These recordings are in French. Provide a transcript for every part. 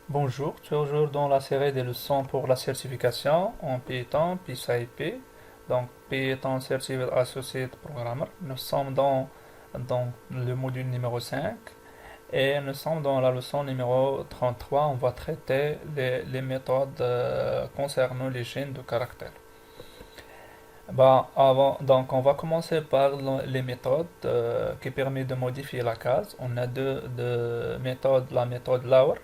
Bonjour, toujours dans la série des leçons pour la certification en Python, PySci-P. Donc, Python Certified Associate Programmer. Nous sommes dans le module numéro 5 et nous sommes dans la leçon numéro 33. On va traiter les méthodes concernant les chaînes de caractères. Donc, on va commencer par les méthodes qui permettent de modifier la case. On a deux méthodes, la méthode lower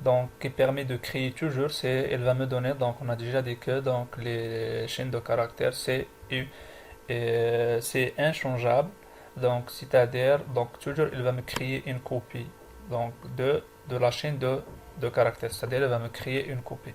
donc qui permet de créer toujours, elle va me donner, donc on a déjà dit que donc les chaînes de caractères c'est inchangeable, donc c'est-à-dire donc toujours il va me créer une copie donc de la chaîne de caractères, c'est-à-dire il va me créer une copie.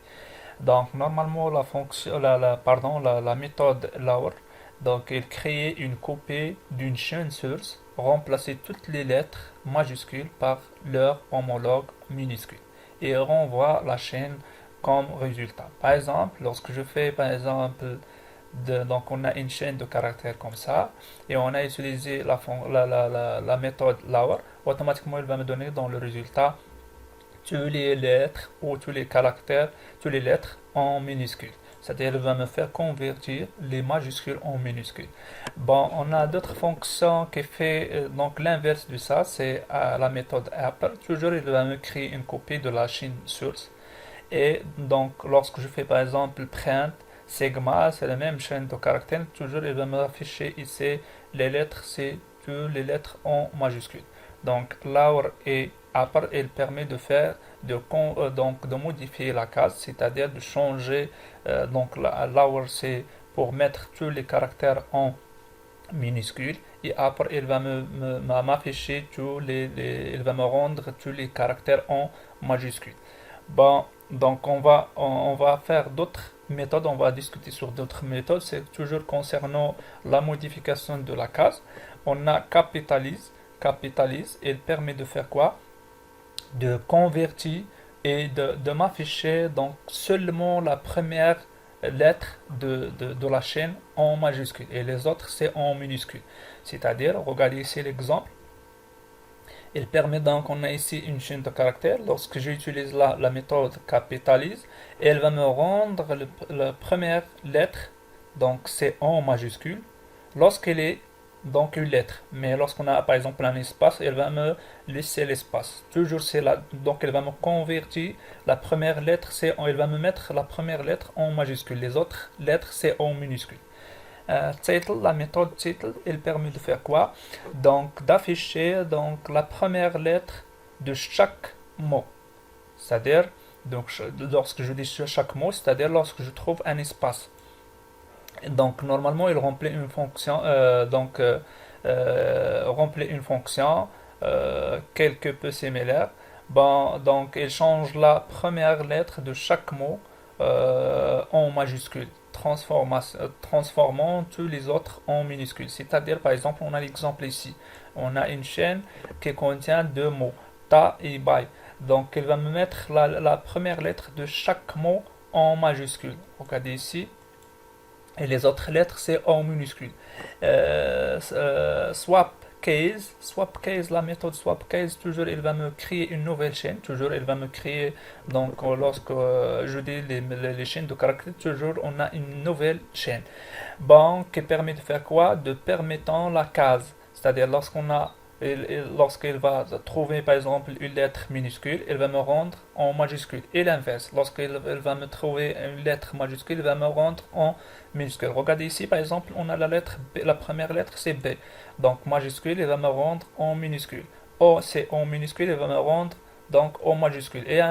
Donc normalement la fonction pardon la méthode lower, donc elle crée une copie d'une chaîne source, remplacer toutes les lettres majuscules par leur homologue minuscule et renvoie la chaîne comme résultat. Par exemple, lorsque je fais par exemple donc on a une chaîne de caractères comme ça et on a utilisé la méthode lower, automatiquement il va me donner dans le résultat tous les lettres ou tous les caractères, toutes les lettres en minuscules. C'est-à-dire, il va me faire convertir les majuscules en minuscules. Bon, on a d'autres fonctions qui fait donc l'inverse de ça, c'est la méthode upper. Toujours, il va me créer une copie de la chaîne source. Et donc, lorsque je fais par exemple print, sigma, c'est la même chaîne de caractères. Toujours, il va m'afficher ici les lettres, c'est toutes les lettres en majuscules. Donc, lower et upper, il permet de faire donc de modifier la case, c'est-à-dire de changer. Donc, la lower c'est pour mettre tous les caractères en minuscules et upper il va m'afficher il va me rendre tous les caractères en majuscules. Bon, donc on va faire d'autres méthodes, on va discuter sur d'autres méthodes, c'est toujours concernant la modification de la case. On a capitalise, il permet de faire quoi? De convertir et de m'afficher donc seulement la première lettre de la chaîne en majuscule et les autres c'est en minuscule. C'est-à-dire, regardez ici l'exemple. Il permet donc, on a ici une chaîne de caractères. Lorsque j'utilise la méthode capitalise, elle va me rendre la première lettre, donc c'est en majuscule, lorsqu'elle est donc une lettre. Mais lorsqu'on a par exemple un espace, elle va me laisser l'espace. Toujours c'est là, donc elle va me convertir la première lettre, elle va me mettre la première lettre en majuscule. Les autres lettres c'est en minuscule. Title, la méthode title, elle permet de faire quoi? Donc d'afficher donc la première lettre de chaque mot. C'est-à-dire donc lorsque je dis chaque mot, c'est-à-dire lorsque je trouve un espace. Donc normalement il remplit une fonction remplit une fonction quelque peu similaire. Bon, donc il change la première lettre de chaque mot en majuscule, transformant tous les autres en minuscules. C'est-à-dire, par exemple, on a l'exemple ici. On a une chaîne qui contient deux mots, ta et by. Donc, il va me mettre la première lettre de chaque mot en majuscule. Regardez ici. Et les autres lettres, c'est en minuscule. Swap case, la méthode swap case, toujours il va me créer une nouvelle chaîne, toujours il va me créer, donc lorsque je dis les chaînes de caractères, toujours on a une nouvelle chaîne. Bon, qui permet de faire quoi? De permettant la case, c'est-à-dire lorsqu'il va trouver par exemple une lettre minuscule, il va me rendre en majuscule. Et l'inverse, lorsqu'il va me trouver une lettre majuscule, il va me rendre en minuscule. Regardez ici, par exemple, on a la lettre B, la première lettre c'est B. Donc majuscule, il va me rendre en minuscule. O c'est en minuscule, il va me rendre donc en majuscule. Et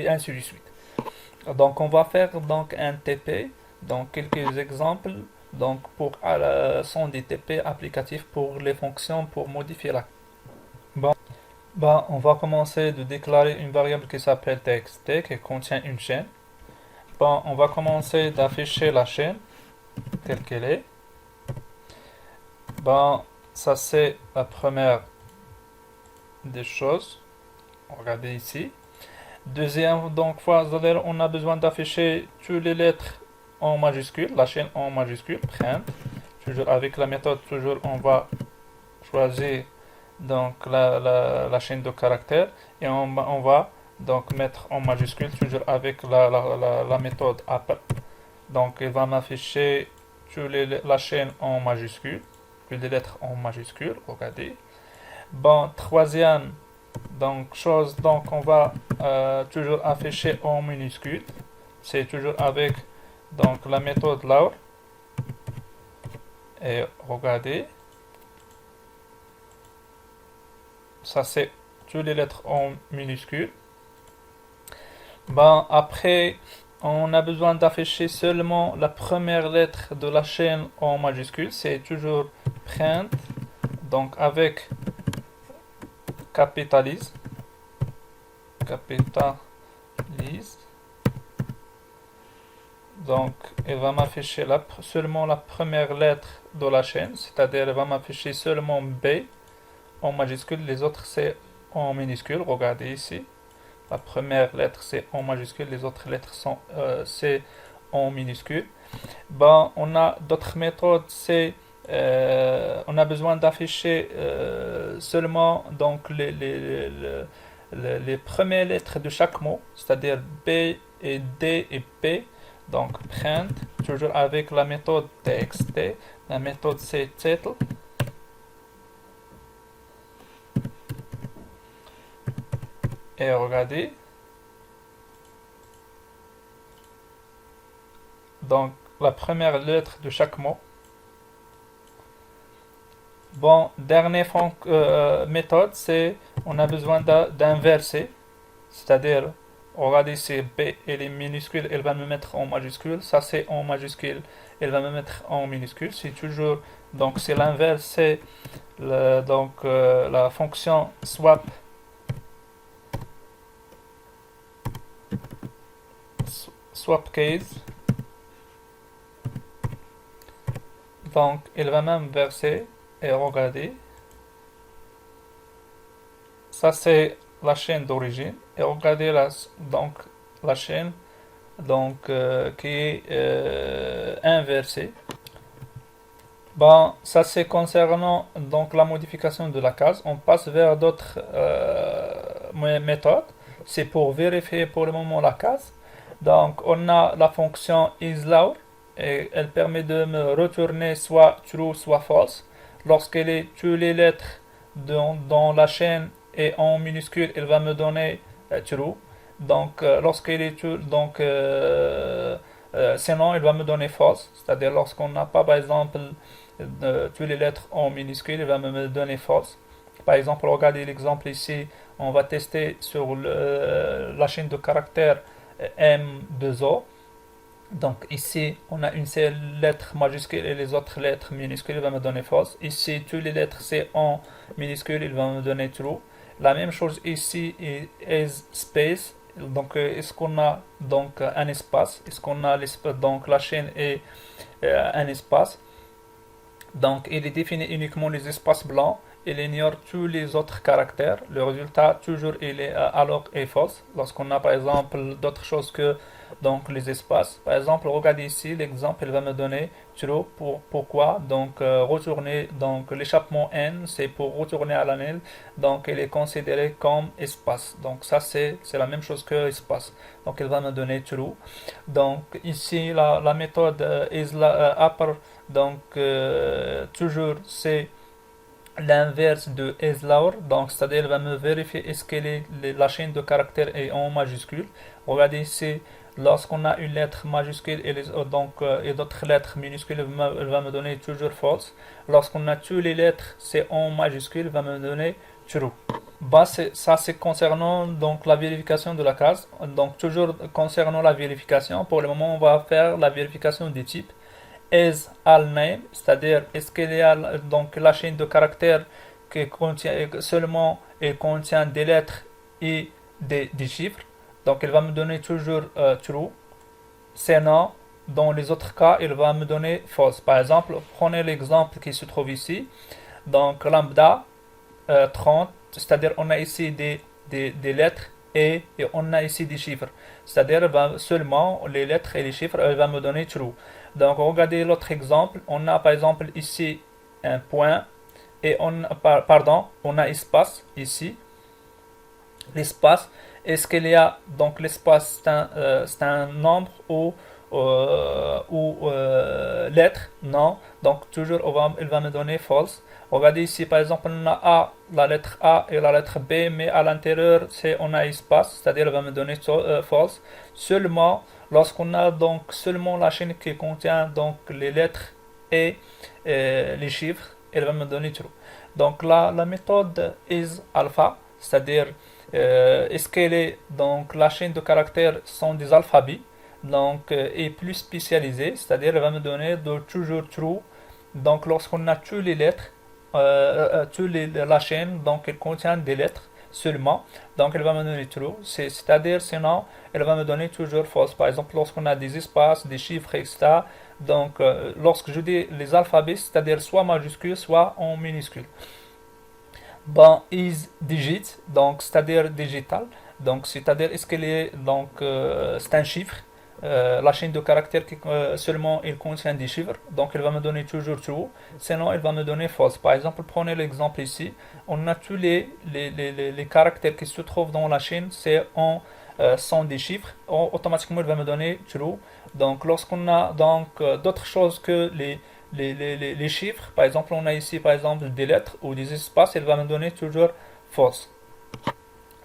ainsi de suite. Donc on va faire donc un TP, donc quelques exemples. Donc sont des TP applicatifs pour les fonctions pour modifier la. Bon, on va commencer de déclarer une variable qui s'appelle txt qui contient une chaîne. Bon, on va commencer d'afficher la chaîne telle qu'elle est. Bon, ça c'est la première des choses. Regardez ici. Deuxième donc fois, c'est-à-dire on a besoin d'afficher toutes les lettres en majuscule, la chaîne en majuscule, print. Toujours avec la méthode, toujours on va choisir donc la chaîne de caractères et on va donc mettre en majuscule toujours avec la méthode upper. Donc il va m'afficher la chaîne en majuscule, toutes les lettres en majuscule, regardez. Bon, troisième donc chose, donc on va toujours afficher en minuscule. C'est toujours avec donc la méthode lower. Et regardez, ça c'est toutes les lettres en minuscule. Bon, après, on a besoin d'afficher seulement la première lettre de la chaîne en majuscule. C'est toujours print, donc avec capitalise. Donc, elle va m'afficher seulement la première lettre de la chaîne, c'est-à-dire elle va m'afficher seulement B en majuscule, les autres c'est en minuscule. Regardez ici, la première lettre c'est en majuscule, les autres lettres sont c'est en minuscule. Bon, on a d'autres méthodes, c'est on a besoin d'afficher seulement donc les premières lettres de chaque mot, c'est-à-dire B et D et P. Donc print, toujours avec la méthode txt, la méthode c'est title. Et regardez. Donc la première lettre de chaque mot. Bon, dernière méthode, c'est on a besoin d'inverser, c'est-à-dire regardez, c'est B, elle est minuscule, elle va me mettre en majuscule. Ça, c'est en majuscule, elle va me mettre en minuscule. C'est toujours, donc c'est l'inverse, c'est la fonction swap. Swap case. Donc, elle va m'inverser et regardez. Ça, c'est la chaîne d'origine. Et regardez donc la chaîne qui est inversée. Bon, ça c'est concernant donc la modification de la case. On passe vers d'autres méthodes. C'est pour vérifier pour le moment la case. Donc on a la fonction isLoud et elle permet de me retourner soit true soit false. Lorsqu'elle est toutes les lettres dans la chaîne et en minuscule, elle va me donner true. Donc lorsqu'elle est sinon elle va me donner false. C'est-à-dire lorsqu'on n'a pas par exemple toutes les lettres en minuscule, il va me donner false. Par exemple, regardez l'exemple ici, on va tester sur la chaîne de caractères M2O. Donc ici, on a une seule lettre majuscule et les autres lettres minuscules, il va me donner false. Ici, toutes les lettres c'est en minuscule, il va me donner true. La même chose ici, is space. Donc, est-ce qu'on a donc un espace? Est-ce qu'on a l'espace? Donc, la chaîne est un espace. Donc, il définit uniquement les espaces blancs. Il ignore tous les autres caractères. Le résultat, toujours, il est alors est false. Lorsqu'on a, par exemple, d'autres choses que donc les espaces. Par exemple, regardez ici, l'exemple, il va me donner true. Pourquoi? Donc, retourner, donc l'échappement n, c'est pour retourner à l'anel. Donc, il est considéré comme espace. Donc, ça, c'est la même chose que espace. Donc, il va me donner true. Donc, ici, la méthode upper, donc, toujours, c'est l'inverse de isLower, donc c'est-à-dire elle va me vérifier est-ce que la chaîne de caractères est en majuscule. Regardez ici, lorsqu'on a une lettre majuscule et d'autres lettres minuscules, elle va me donner toujours false. Lorsqu'on a toutes les lettres c'est en majuscule, elle va me donner true. Bah, ça c'est concernant donc la vérification de la case. Donc toujours concernant la vérification, pour le moment on va faire la vérification des types. Is all name, c'est-à-dire est-ce qu'il y a donc la chaîne de caractères qui contient seulement et contient des lettres et des chiffres. Donc il va me donner toujours true. Sinon, dans les autres cas, il va me donner false. Par exemple, prenez l'exemple qui se trouve ici. Donc lambda 30, c'est-à-dire on a ici des lettres et on a ici des chiffres. C'est-à-dire seulement les lettres et les chiffres, elle va me donner true. Donc regardez l'autre exemple. On a par exemple ici un point et on a espace ici. L'espace, est-ce qu'il y a donc l'espace c'est un nombre ou lettre? Non. Donc toujours il va me donner false. Regardez ici par exemple on a A, la lettre A et la lettre B, mais à l'intérieur on a espace, c'est-à-dire il va me donner false. Seulement lorsqu'on a donc seulement la chaîne qui contient donc les lettres et les chiffres, elle va me donner true. Donc la méthode is alpha, c'est-à-dire est-ce qu'elle est donc la chaîne de caractères sont des alphabets donc est plus spécialisée, c'est-à-dire elle va me donner de toujours true. Donc lorsqu'on a toutes les lettres, la chaîne donc elle contient des lettres seulement, donc elle va me donner true. C'est-à-dire sinon elle va me donner toujours false. Par exemple lorsqu'on a des espaces, des chiffres, etc. Donc lorsque je dis les alphabets, c'est-à-dire soit majuscule, soit en minuscule. Bon, is digit, donc c'est-à-dire digital, donc c'est-à-dire est-ce qu'elle est donc c'est un chiffre, la chaîne de caractères qui seulement il contient des chiffres, donc elle va me donner toujours true, sinon elle va me donner false. Par exemple, prenez l'exemple ici, on a tous les caractères qui se trouvent dans la chaîne, sont des chiffres, automatiquement elle va me donner true. Donc lorsqu'on a donc d'autres choses que les chiffres, par exemple on a ici par exemple des lettres ou des espaces, elle va me donner toujours false.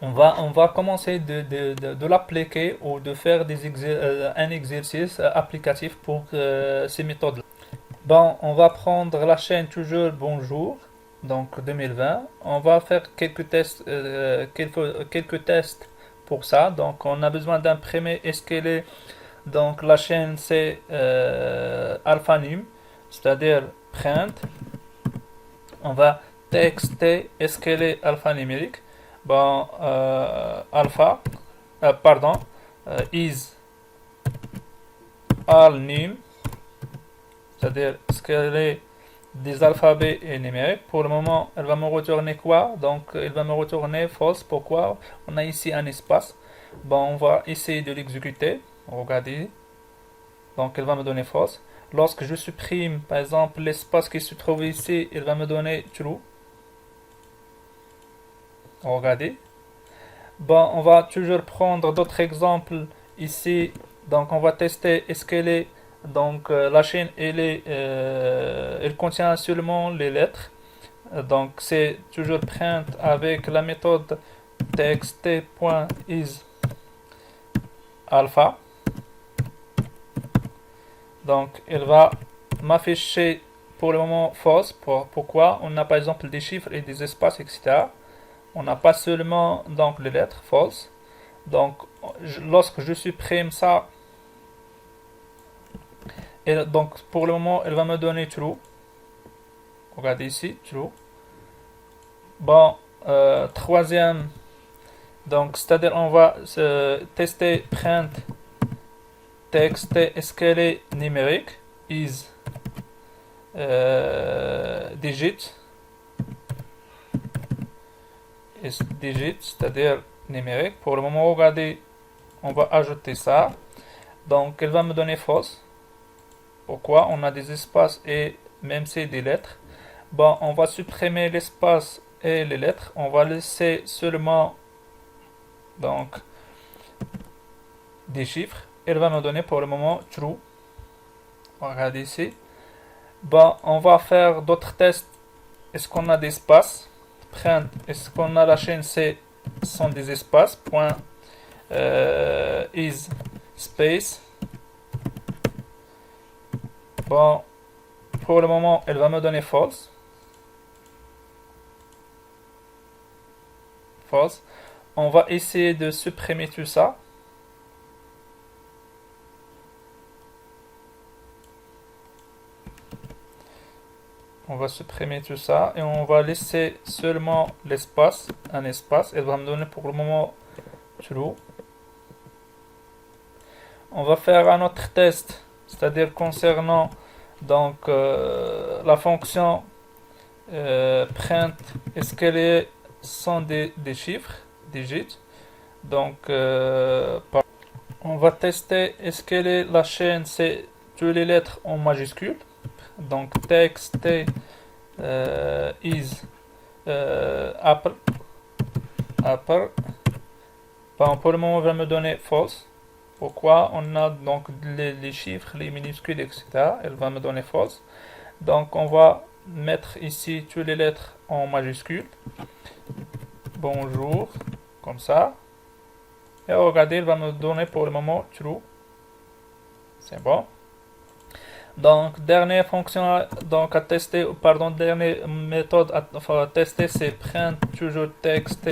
On va commencer de l'appliquer ou de faire un exercice applicatif pour ces méthodes là. Bon, on va prendre la chaîne toujours bonjour, donc 2020. On va faire quelques tests pour ça. Donc on a besoin d'imprimer est-ce qu'elle est donc la chaîne c'est alphanum, c'est-à-dire print. On va texter est-ce qu'elle est alphanumérique. Bon, alpha, pardon, is all num, c'est-à-dire est-ce qu'elle est des alphabets et numériques. Pour le moment, elle va me retourner quoi? Donc, elle va me retourner false. Pourquoi? On a ici un espace. Bon, on va essayer de l'exécuter. Regardez. Donc, elle va me donner false. Lorsque je supprime, par exemple, l'espace qui se trouve ici, elle va me donner true. Regardez. Bon, on va toujours prendre d'autres exemples ici. Donc, on va tester est-ce qu'elle est donc la chaîne elle contient seulement les lettres. Donc c'est toujours print avec la méthode txt.isAlpha. Donc elle va m'afficher pour le moment false. Pourquoi? On a par exemple des chiffres et des espaces, etc. On n'a pas seulement donc les lettres, false. Donc lorsque je supprime ça, et donc pour le moment elle va me donner true. Regardez ici, true. Bon, troisième, donc c'est-à-dire on va tester print text est-ce qu'elle est numérique, is digit, c'est-à-dire numérique. Pour le moment, regardez, on va ajouter ça. Donc elle va me donner false. Pourquoi? On a des espaces et même c'est des lettres. Bon, on va supprimer l'espace et les lettres. On va laisser seulement donc des chiffres. Elle va me donner pour le moment true. Regardez ici. Bon, on va faire d'autres tests. Est-ce qu'on a des espaces? Print. Est-ce qu'on a la chaîne C sont des espaces? Point is space. Bon, pour le moment, elle va me donner false. False. On va essayer de supprimer tout ça. On va supprimer tout ça et on va laisser seulement l'espace, un espace. Elle va me donner pour le moment true. On va faire un autre test, c'est-à-dire concernant donc la fonction print. Est-ce qu'elle sont des chiffres, digits? Donc, on va tester est-ce que la chaîne c'est toutes les lettres en majuscules. Donc, text is Apple. Apple. Bon, pour le moment, il va me donner false. Pourquoi? On a donc les chiffres, les minuscules, etc. Elle va me donner false. Donc, on va mettre ici toutes les lettres en majuscules. Bonjour, comme ça. Et regardez, il va me donner pour le moment true. C'est bon. Donc, dernière fonction donc à tester, pardon, dernière méthode à tester, c'est print toujours texte.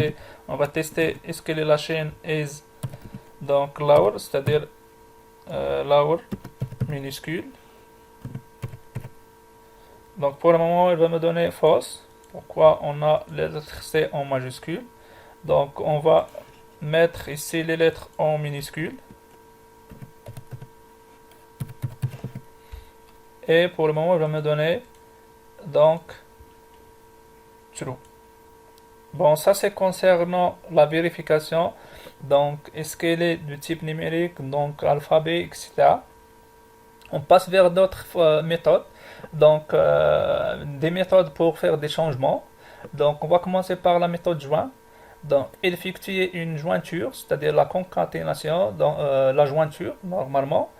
On va tester est-ce que la chaîne is donc lower, c'est-à-dire lower minuscule. Donc pour le moment, il va me donner false. Pourquoi? On a les lettres C en majuscule. Donc on va mettre ici les lettres en minuscule. Et pour le moment, il va me donner donc true. Bon, ça c'est concernant la vérification. Donc, est-ce qu'elle est du type numérique, donc alphabet, etc. On passe vers d'autres méthodes. Donc, des méthodes pour faire des changements. Donc, on va commencer par la méthode joint. Donc, effectuer une jointure, c'est-à-dire la concaténation, donc, la jointure, normalement.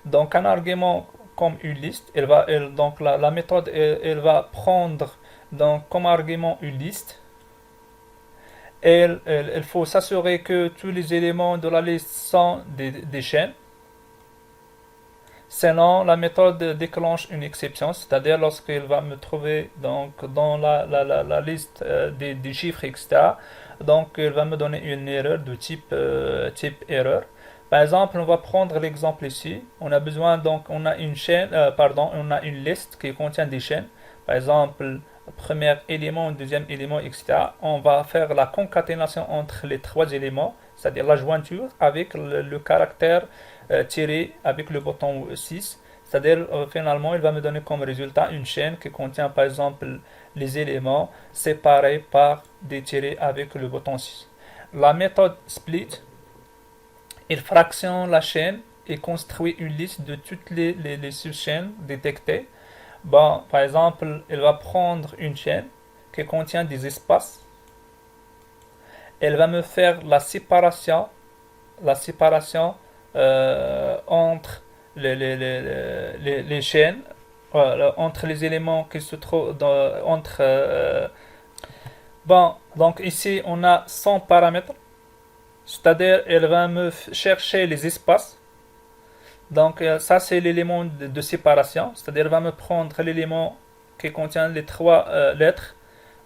Donc, un argument comme une liste, donc la méthode, elle va prendre donc, comme argument une liste. Il faut s'assurer que tous les éléments de la liste sont des chaînes. Sinon, la méthode déclenche une exception, c'est-à-dire lorsqu'il va me trouver donc, dans la liste des chiffres, etc. Donc, il va me donner une erreur de type erreur. Par exemple, on va prendre l'exemple ici. On a besoin, donc, on a une chaîne, on a une liste qui contient des chaînes. Par exemple, premier élément, deuxième élément, etc. On va faire la concaténation entre les trois éléments, c'est-à-dire la jointure avec le caractère tiré avec le bouton 6. C'est-à-dire, finalement, il va me donner comme résultat une chaîne qui contient, par exemple, les éléments séparés par des tirés avec le bouton 6. La méthode split, il fractionne la chaîne et construit une liste de toutes les sous-chaînes détectées. Bon, par exemple, elle va prendre une chaîne qui contient des espaces. Elle va me faire la séparation entre les chaînes, entre les éléments qui se trouvent entre. Bon, donc ici on a 100 paramètres, c'est-à-dire elle va me chercher les espaces. Donc ça c'est l'élément de séparation, c'est-à-dire elle va me prendre l'élément qui contient les trois lettres.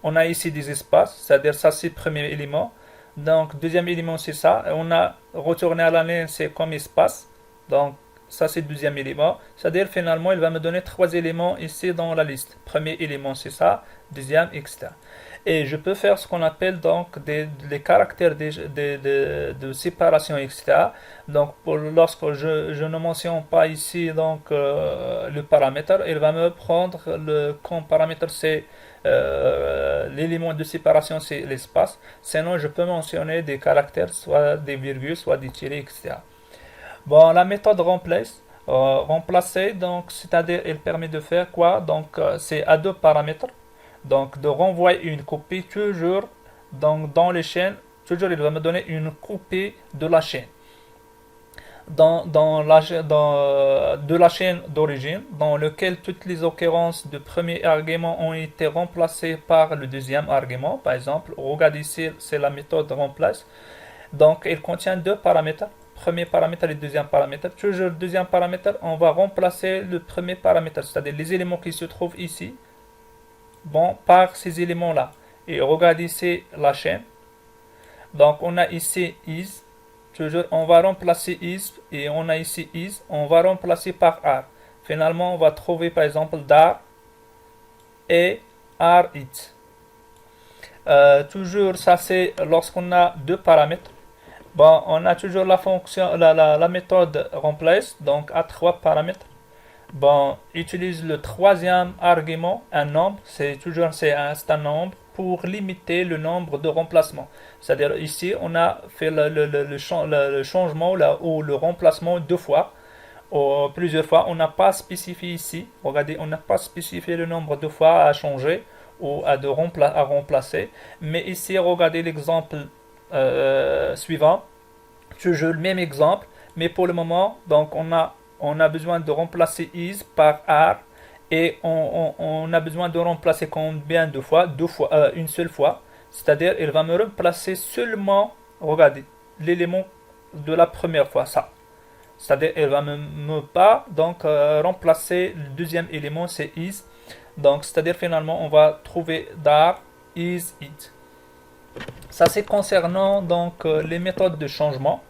On a ici des espaces, c'est-à-dire ça c'est le premier élément. Donc deuxième élément c'est ça. On a retourné à la ligne, c'est comme espace. Donc ça c'est le deuxième élément. C'est-à-dire finalement il va me donner trois éléments ici dans la liste. Premier élément c'est ça, deuxième, etc. Et je peux faire ce qu'on appelle donc les caractères de séparation, etc. Donc lorsque je ne mentionne pas ici donc le paramètre, il va me prendre comme paramètre c'est l'élément de séparation c'est l'espace. Sinon je peux mentionner des caractères, soit des virgules, soit des tirés, etc. Bon, la méthode remplacer, donc c'est-à-dire elle permet de faire quoi? Donc c'est à deux paramètres. Donc de renvoyer une copie toujours donc, dans les chaînes. Toujours il va me donner une copie de la chaîne. De la chaîne d'origine, dans lequel toutes les occurrences du premier argument ont été remplacées par le deuxième argument. Par exemple, regardez ici, c'est la méthode remplace. Donc, il contient deux paramètres. Premier paramètre et deuxième paramètre. Toujours le deuxième paramètre, on va remplacer le premier paramètre, c'est-à-dire les éléments qui se trouvent ici, bon, par ces éléments-là. Et regardez ici la chaîne. Donc, on a ici is. Toujours, on va remplacer is et on a ici is. On va remplacer par are. Finalement, on va trouver par exemple dar et are it. Toujours, ça c'est lorsqu'on a deux paramètres. Bon, on a toujours la fonction, la méthode remplace, donc à trois paramètres. Bon, utilise le troisième argument, un nombre, c'est un nombre pour limiter le nombre de remplacements. C'est-à-dire ici, on a fait le changement ou le remplacement deux fois ou plusieurs fois. On n'a pas spécifié ici. Regardez, on n'a pas spécifié le nombre de fois à changer ou à remplacer. Mais ici, regardez l'exemple suivant. Je joue le même exemple, mais pour le moment, donc on a besoin de remplacer is par are et on a besoin de remplacer combien de fois? Deux fois, une seule fois. C'est-à-dire, il va me remplacer seulement, regardez, l'élément de la première fois, ça. C'est-à-dire, il va me pas donc remplacer le deuxième élément, c'est is. Donc, c'est-à-dire finalement, on va trouver dar, is, it. Ça, c'est concernant donc les méthodes de changement.